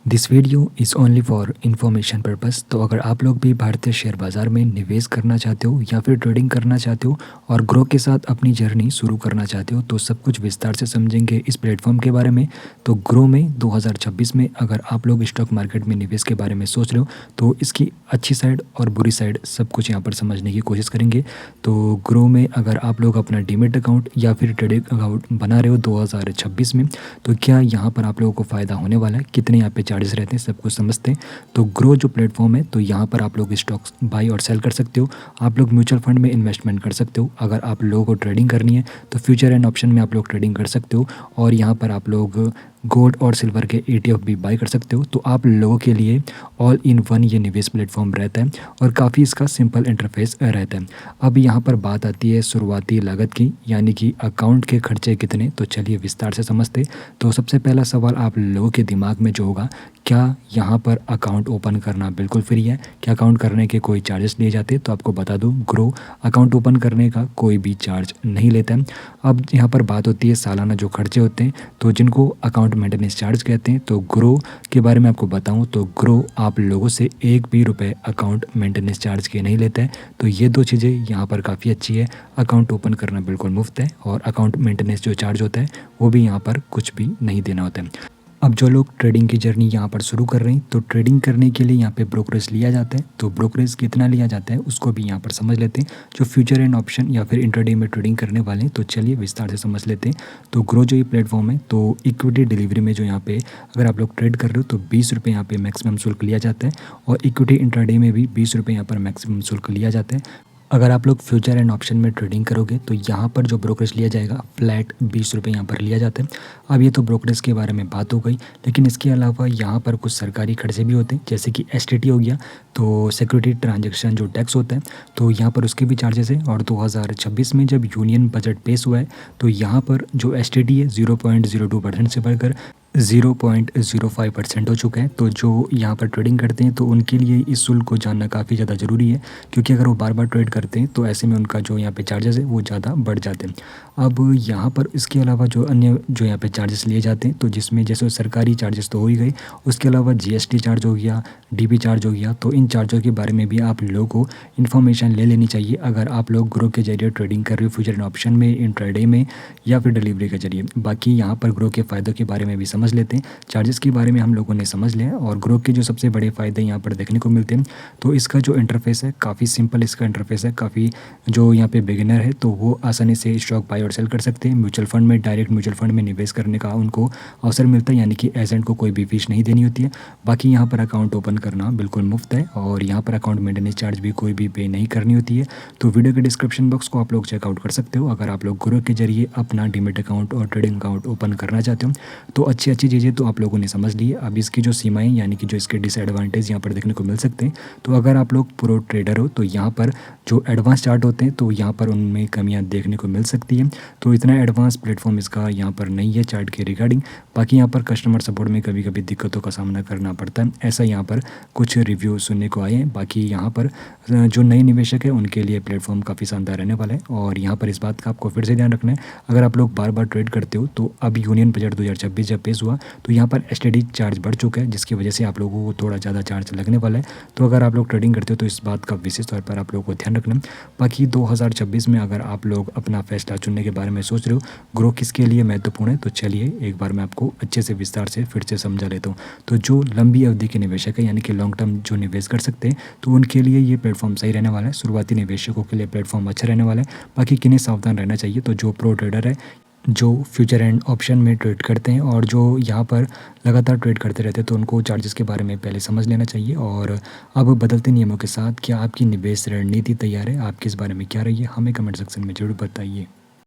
This video is only for information purpose. तो अगर आप लोग भी भारतीय शेयर बाज़ार में निवेश करना चाहते हो या फिर ट्रेडिंग करना चाहते हो और ग्रो के साथ अपनी जर्नी शुरू करना चाहते हो तो सब कुछ विस्तार से समझेंगे इस प्लेटफॉर्म के बारे में। तो ग्रो में 2026 में अगर आप लोग स्टॉक मार्केट में निवेश के बारे में सोच रहे हो तो इसकी अच्छी साइड और बुरी साइड सब कुछ यहाँ पर समझने की कोशिश करेंगे। तो ग्रो में अगर आप लोग अपना डीमेट अकाउंट या फिर ट्रेडिंग अकाउंट बना रहे हो 2026 में तो क्या यहाँ पर आप लोगों को फ़ायदा होने वाला है, कितने यहाँ पे चार्जेस रहते हैं, सब कुछ समझते हैं। तो ग्रो जो प्लेटफॉर्म है तो यहाँ पर आप लोग स्टॉक्स बाई और सेल कर सकते हो। आप लोग म्यूचुअल फंड में इन्वेस्टमेंट कर सकते हो। अगर आप लोगों को ट्रेडिंग करनी है तो फ्यूचर एंड ऑप्शन में आप लोग ट्रेडिंग कर सकते हो। और यहाँ पर आप लोग गोल्ड और सिल्वर के ETF भी बाई कर सकते हो। तो आप लोगों के लिए ऑल इन वन ये निवेश प्लेटफॉर्म रहता है और काफ़ी इसका सिंपल इंटरफेस रहता है। अब यहाँ पर बात आती है शुरुआती लागत की, यानी कि अकाउंट के खर्चे कितने। तो चलिए विस्तार से समझते। तो सबसे पहला सवाल आप लोगों के दिमाग में जो होगा, क्या यहाँ पर अकाउंट ओपन करना बिल्कुल फ्री है, क्या अकाउंट करने के कोई चार्जेस लिए जाते हैं। तो आपको बता दूँ, ग्रो अकाउंट ओपन करने का कोई भी चार्ज नहीं लेता है। अब यहाँ पर बात होती है सालाना जो खर्चे होते हैं, तो जिनको अकाउंट मेंटेनेंस चार्ज कहते हैं। तो ग्रो के बारे में आपको बताऊं तो ग्रो आप लोगों से एक भी रुपए अकाउंट मेंटेनेंस चार्ज के नहीं लेता है। तो ये दो चीज़ें यहाँ पर काफ़ी अच्छी है। अकाउंट ओपन करना बिल्कुल मुफ्त है और अकाउंट मेंटेनेंस जो चार्ज होता है वो भी यहाँ पर कुछ भी नहीं देना होता है। अब जो लोग ट्रेडिंग की जर्नी यहाँ पर शुरू कर रहे हैं तो ट्रेडिंग करने के लिए यहाँ पे ब्रोकरेज लिया जाता है। तो ब्रोकरेज कितना लिया जाता है उसको भी यहाँ पर समझ लेते हैं। जो फ्यूचर एंड ऑप्शन या फिर इंट्राडे में ट्रेडिंग करने वाले हैं तो चलिए विस्तार से समझ लेते हैं। तो ग्रो जो ये प्लेटफॉर्म है तो इक्विटी डिलीवरी में जो यहाँ पे अगर आप लोग ट्रेड कर रहे हो तो 20 रुपये यहाँ पे मैक्सिमम शुल्क लिया जाता है और इक्विटी इंट्राडे में भी 20 रुपये यहाँ पर मैक्सिमम शुल्क लिया जाता है। अगर आप लोग फ्यूचर एंड ऑप्शन में ट्रेडिंग करोगे तो यहाँ पर जो ब्रोकरेज लिया जाएगा फ्लैट 20 रुपये यहाँ पर लिया जाता है। अब ये तो ब्रोकरेज के बारे में बात हो गई, लेकिन इसके अलावा यहाँ पर कुछ सरकारी खर्चे भी होते हैं, जैसे कि STT हो गया, तो सिक्योरिटी ट्रांजैक्शन जो टैक्स होता है तो यहाँ पर उसके भी चार्जेस है। और 2026 में जब यूनियन बजट पेश हुआ है तो यहाँ पर जो STT है 0.02% से बढ़कर 0.05% हो चुका है। तो जो यहाँ पर ट्रेडिंग करते हैं तो उनके लिए इस शुल्क को जानना काफ़ी ज़्यादा ज़रूरी है, क्योंकि अगर वो बार बार ट्रेड करते हैं तो ऐसे में उनका जो यहाँ पे चार्जेस है वो ज़्यादा बढ़ जाते हैं। अब यहाँ पर इसके अलावा जो अन्य जो यहाँ पे चार्जेस लिए जाते हैं तो जिसमें जैसे सरकारी चार्जेस तो हो ही गए, उसके अलावा GST चार्ज हो गया, DB चार्ज हो गया। तो इन चार्जों के बारे में भी आप लोगों को इन्फॉर्मेशन ले लेनी चाहिए अगर आप लोग ग्रो के जरिए ट्रेडिंग कर रहे हो, फ्यूचर एंड ऑप्शन में, इंट्राडे में या फिर डिलीवरी के जरिए। बाकी यहाँ पर ग्रो के फ़ायदों के बारे में भी समझ लेते हैं। चार्जेस के बारे में हम लोगों ने समझ लिया और ग्रो के जो सबसे बड़े फ़ायदे यहाँ पर देखने को मिलते हैं तो इसका जो इंटरफेस है काफ़ी सिंपल, इसका इंटरफेस है काफ़ी, जो यहाँ पे बिगिनर है तो वो आसानी से स्टॉक बाई और सेल कर सकते हैं। म्यूचुअल फंड में, डायरेक्ट म्यूचुअल फंड में निवेश करने का उनको अवसर मिलता है, यानी कि एजेंट को कोई भी फीस नहीं देनी होती है। बाकी यहाँ पर अकाउंट ओपन करना बिल्कुल मुफ्त है और यहाँ पर अकाउंट मेंटेनेंस चार्ज भी कोई भी पे नहीं करनी होती है। तो वीडियो के डिस्क्रिप्शन बॉक्स को आप लोग चेकआउट कर सकते हो अगर आप लोग ग्रो के जरिए अपना डीमेट अकाउंट और ट्रेडिंग अकाउंट ओपन करना चाहते हो। तो अच्छी अच्छी चीज़ें तो आप लोगों ने समझ ली है। अब इसकी जो सीमाएं, यानी कि जो इसके डिसएडवांटेज यहाँ पर देखने को मिल सकते हैं। तो अगर आप लोग प्रो ट्रेडर हो तो यहाँ पर जो एडवांस चार्ट होते हैं तो यहाँ पर उनमें कमियाँ देखने को मिल सकती है। तो इतना एडवांस प्लेटफॉर्म इसका यहाँ पर नहीं है चार्ट के रिगार्डिंग। बाकी यहाँ पर कस्टमर सपोर्ट में कभी कभी दिक्कतों का सामना करना पड़ता है, ऐसा यहाँ पर कुछ रिव्यू सुनने को आए हैं। बाकी यहाँ पर जो नए निवेशक है उनके लिए प्लेटफॉर्म काफ़ी शानदार रहने वाला है। और यहाँ पर इस बात का आपको फिर से ध्यान रखना है, अगर आप लोग बार बार ट्रेड करते हो तो अब यूनियन बजट 2026 जब पेश हुआ तो यहाँ पर STT चार्ज बढ़ चुका है, जिसकी वजह से आप लोगों को थोड़ा ज़्यादा चार्ज लगने वाला है। तो अगर आप लोग ट्रेडिंग करते हो तो इस बात का विशेष तौर पर आप लोगों को ध्यान रखना है। बाकी 2026 में अगर आप लोग अपना फैसला चुनने के बारे में सोच रहे हो, ग्रो किसके लिए महत्वपूर्ण है, तो चलिए एक बार मैं आपको अच्छे से विस्तार से फिर से समझा लेता हूँ। तो जो लंबी अवधि के निवेशक है, यानी कि लॉन्ग टर्म जो निवेश कर सकते हैं, तो उनके लिए ये प्लेटफॉर्म सही रहने वाला है। शुरुआती निवेशकों के लिए प्लेटफॉर्म अच्छा रहने वाला है। बाकी किन्हें सावधान रहना चाहिए, तो जो प्रो ट्रेडर है, जो फ्यूचर एंड ऑप्शन में ट्रेड करते हैं और जो यहाँ पर लगातार ट्रेड करते रहते हैं, तो उनको चार्जेस के बारे में पहले समझ लेना चाहिए। और अब बदलते नियमों के साथ क्या आपकी निवेश रणनीति तैयार है, आपकी इस बारे में क्या रही है, हमें कमेंट सेक्शन में ज़रूर बताइए।